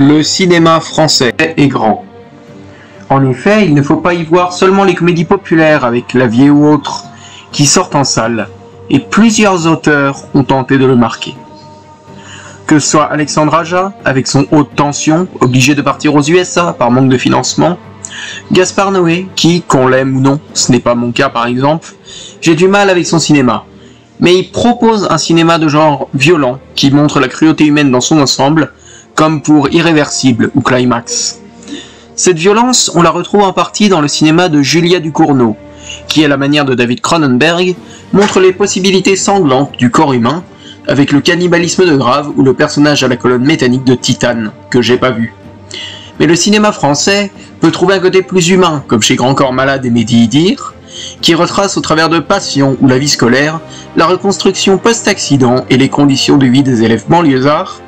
Le cinéma français est grand. En effet, il ne faut pas y voir seulement les comédies populaires avec La Vie ou autres qui sortent en salle, et plusieurs auteurs ont tenté de le marquer. Que ce soit Alexandre Aja, avec son Haute Tension, obligé de partir aux USA par manque de financement, Gaspard Noé, qui, qu'on l'aime ou non, ce n'est pas mon cas par exemple, j'ai du mal avec son cinéma. Mais il propose un cinéma de genre violent, qui montre la cruauté humaine dans son ensemble, comme pour Irréversible ou Climax. Cette violence, on la retrouve en partie dans le cinéma de Julia Ducournau, qui, à la manière de David Cronenberg, montre les possibilités sanglantes du corps humain, avec le cannibalisme de Grave ou le personnage à la colonne métallique de Titane, que j'ai pas vu. Mais le cinéma français peut trouver un côté plus humain, comme chez Grand Corps Malade et Mehdi Idir, qui retrace au travers de Passion ou La vie scolaire, la reconstruction post-accident et les conditions de vie des élèves banlieusards,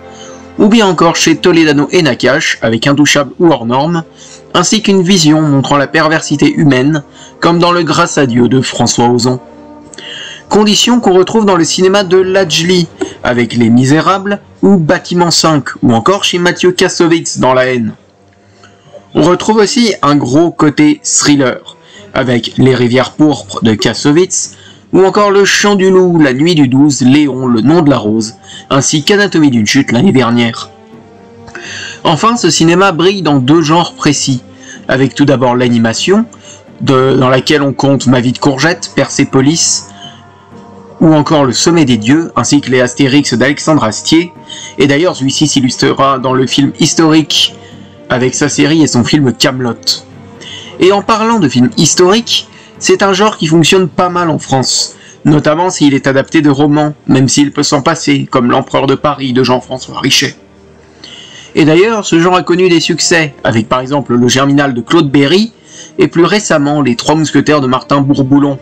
ou bien encore chez Toledano et Nakache, avec Intouchable ou Hors Norme, ainsi qu'une vision montrant la perversité humaine, comme dans le Grâce à Dieu de François Ozon. Conditions qu'on retrouve dans le cinéma de Lajli, avec Les Misérables, ou Bâtiment 5, ou encore chez Mathieu Kassovitz dans La haine. On retrouve aussi un gros côté thriller, avec Les rivières pourpres de Kassovitz, ou encore Le chant du loup, La nuit du 12, Léon, Le nom de la rose, ainsi qu'Anatomie d'une chute l'année dernière. Enfin, ce cinéma brille dans deux genres précis, avec tout d'abord l'animation, dans laquelle on compte Ma vie de courgette, Persépolis, ou encore Le sommet des dieux, ainsi que les Astérix d'Alexandre Astier, et d'ailleurs celui-ci s'illustrera dans le film historique avec sa série et son film Kaamelott. Et en parlant de films historiques, c'est un genre qui fonctionne pas mal en France, notamment s'il est adapté de romans, même s'il peut s'en passer, comme L'Empereur de Paris de Jean-François Richet. Et d'ailleurs, ce genre a connu des succès, avec par exemple Le Germinal de Claude Berry, et plus récemment Les Trois Mousquetaires de Martin Bourboulon,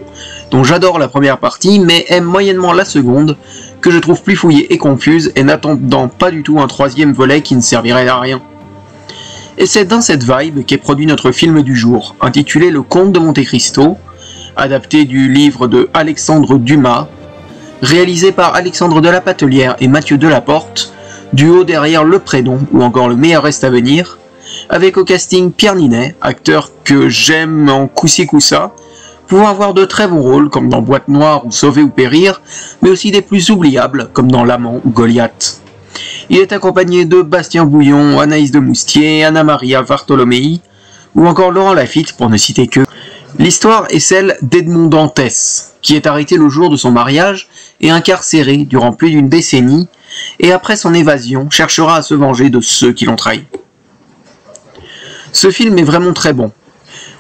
dont j'adore la première partie, mais aime moyennement la seconde, que je trouve plus fouillée et confuse, et n'attendant pas du tout un troisième volet qui ne servirait à rien. Et c'est dans cette vibe qu'est produit notre film du jour, intitulé Le Comte de Monte Cristo, adapté du livre de Alexandre Dumas, réalisé par Alexandre de la Patelière et Mathieu Delaporte, duo derrière Le Prénom ou encore Le meilleur reste à venir, avec au casting Pierre Ninet, acteur que j'aime en coussi-coussa, pouvant avoir de très bons rôles comme dans Boîte Noire ou Sauver ou Périr, mais aussi des plus oubliables comme dans L'Amant ou Goliath. Il est accompagné de Bastien Bouillon, Anaïs de Moustier, Anna Maria Bartolomei, ou encore Laurent Lafitte pour ne citer que. L'histoire est celle d'Edmond Dantès, qui est arrêté le jour de son mariage et incarcéré durant plus d'une décennie, et après son évasion, cherchera à se venger de ceux qui l'ont trahi. Ce film est vraiment très bon.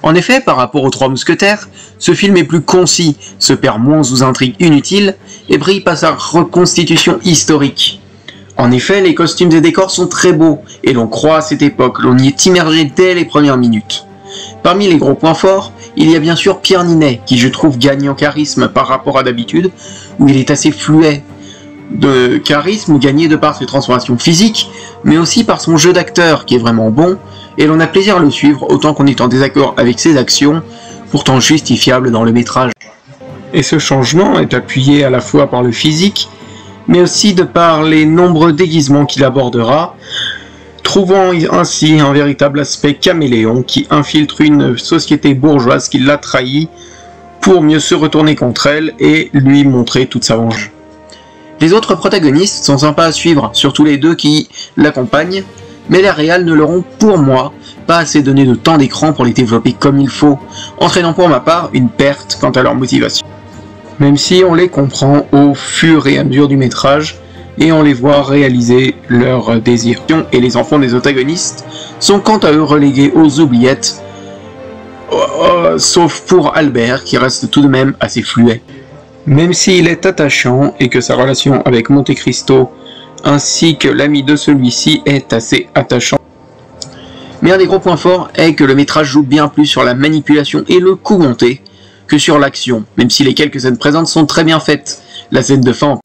En effet, par rapport aux Trois Mousquetaires, ce film est plus concis, se perd moins aux intrigues inutiles, et brille par sa reconstitution historique. En effet, les costumes et décors sont très beaux, et l'on croit à cette époque, l'on y est immergé dès les premières minutes. Parmi les gros points forts, il y a bien sûr Pierre Ninet, qui je trouve gagne en charisme par rapport à d'habitude, où il est assez fluet de charisme gagné de par ses transformations physiques, mais aussi par son jeu d'acteur qui est vraiment bon, et l'on a plaisir à le suivre autant qu'on est en désaccord avec ses actions, pourtant justifiables dans le métrage. Et ce changement est appuyé à la fois par le physique, mais aussi de par les nombreux déguisements qu'il abordera, trouvant ainsi un véritable aspect caméléon qui infiltre une société bourgeoise qui l'a trahi pour mieux se retourner contre elle et lui montrer toute sa vengeance. Les autres protagonistes sont sympas à suivre, surtout les deux qui l'accompagnent, mais les réals ne leur ont, pour moi, pas assez donné de temps d'écran pour les développer comme il faut, entraînant pour ma part une perte quant à leur motivation. Même si on les comprend au fur et à mesure du métrage, et on les voit réaliser leurs désirs. Et les enfants des antagonistes sont quant à eux relégués aux oubliettes, sauf pour Albert, qui reste tout de même assez fluet. Même s'il est attachant, et que sa relation avec Monte Cristo, ainsi que l'ami de celui-ci, est assez attachant. Mais un des gros points forts est que le métrage joue bien plus sur la manipulation et le coup monté, que sur l'action, même si les quelques scènes présentes sont très bien faites, la scène de fin.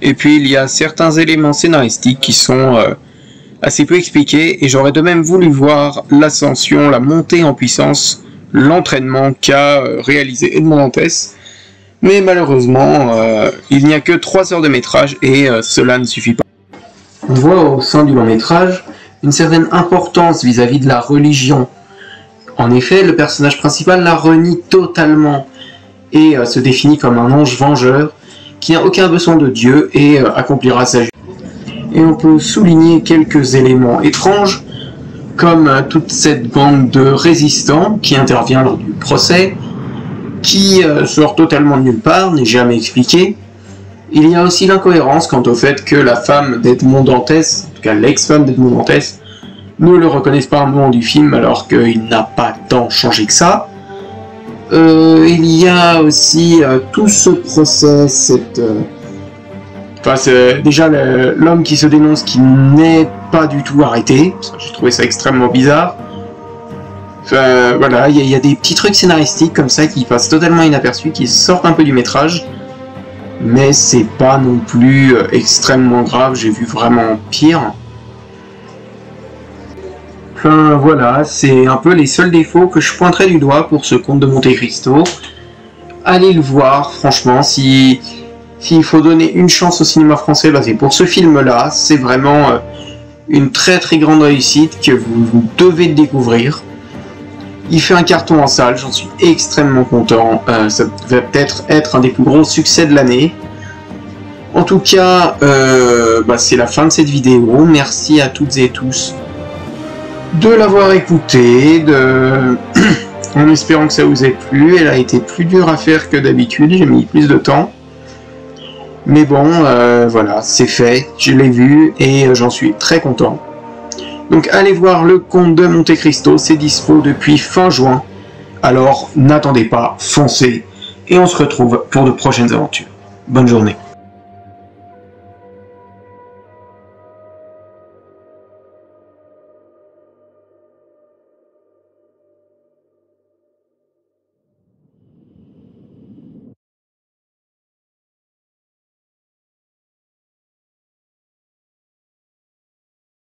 Et puis il y a certains éléments scénaristiques qui sont assez peu expliqués, et j'aurais de même voulu voir l'ascension, la montée en puissance, l'entraînement qu'a réalisé Edmond Dantès, mais malheureusement, il n'y a que 3 heures de métrage, et cela ne suffit pas. On voit au sein du long métrage une certaine importance vis-à-vis de la religion. En effet, le personnage principal la renie totalement et se définit comme un ange vengeur qui n'a aucun besoin de Dieu et accomplira sa justice. Et on peut souligner quelques éléments étranges, comme toute cette bande de résistants qui intervient lors du procès, qui sort totalement de nulle part, n'est jamais expliqué. Il y a aussi l'incohérence quant au fait que la femme d'Edmond Dantès, en tout cas l'ex-femme d'Edmond Dantès, ne le reconnaisse pas au moment du film alors qu'il n'a pas tant changé que ça. Il y a aussi tout ce procès, déjà l'homme qui se dénonce qui n'est pas du tout arrêté, j'ai trouvé ça extrêmement bizarre. Voilà, il y a des petits trucs scénaristiques comme ça qui passent totalement inaperçus, qui sortent un peu du métrage, mais c'est pas non plus extrêmement grave, j'ai vu vraiment pire. Enfin voilà, c'est un peu les seuls défauts que je pointerais du doigt pour ce Comte de Monte Cristo. Allez le voir, franchement, s'il faut donner une chance au cinéma français, bah c'est pour ce film-là, c'est vraiment une très très grande réussite que vous devez découvrir. Il fait un carton en salle, j'en suis extrêmement content, ça va peut-être être un des plus gros succès de l'année. En tout cas, c'est la fin de cette vidéo, merci à toutes et tous de l'avoir écouté, en espérant que ça vous ait plu. Elle a été plus dure à faire que d'habitude, j'ai mis plus de temps. Mais bon, voilà, c'est fait, je l'ai vu et j'en suis très content. Donc allez voir le Comte de Monte Cristo, c'est dispo depuis fin juin. Alors n'attendez pas, foncez et on se retrouve pour de prochaines aventures. Bonne journée.